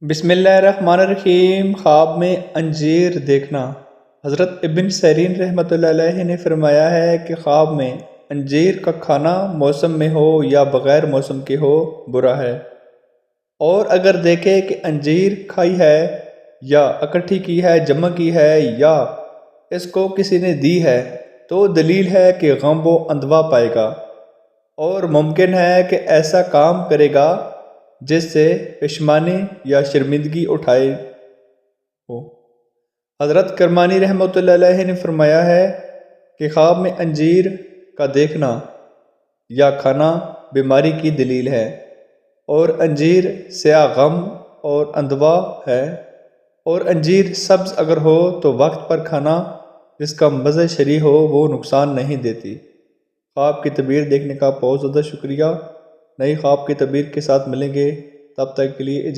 بسم اللہ الرحمن الرحیم۔ خواب میں انجیر دیکھنا۔ حضرت ابن سیرین رحمۃ اللہ علیہ نے فرمایا ہے کہ خواب میں انجیر کا کھانا موسم میں ہو یا بغیر موسم کے ہو برا ہے، اور اگر دیکھے کہ انجیر کھائی ہے یا اکٹھی کی ہے، جمع کی ہے یا اس کو کسی نے دی ہے تو دلیل ہے کہ غم و اندوہ پائے گا، اور ممکن ہے کہ ایسا کام کرے گا جس سے پشیمانی یا شرمندگی اٹھائے ہو۔ حضرت کرمانی رحمۃ اللہ علیہ نے فرمایا ہے کہ خواب میں انجیر کا دیکھنا یا کھانا بیماری کی دلیل ہے، اور انجیر سیاہ غم اور اندوہ ہے، اور انجیر سبز اگر ہو تو وقت پر کھانا جس کا مزہ شرعی ہو وہ نقصان نہیں دیتی۔ خواب کی تعبیر دیکھنے کا بہت زیادہ شکریہ۔ نئی خواب کی تعبیر کے ساتھ ملیں گے، تب تک کے لیے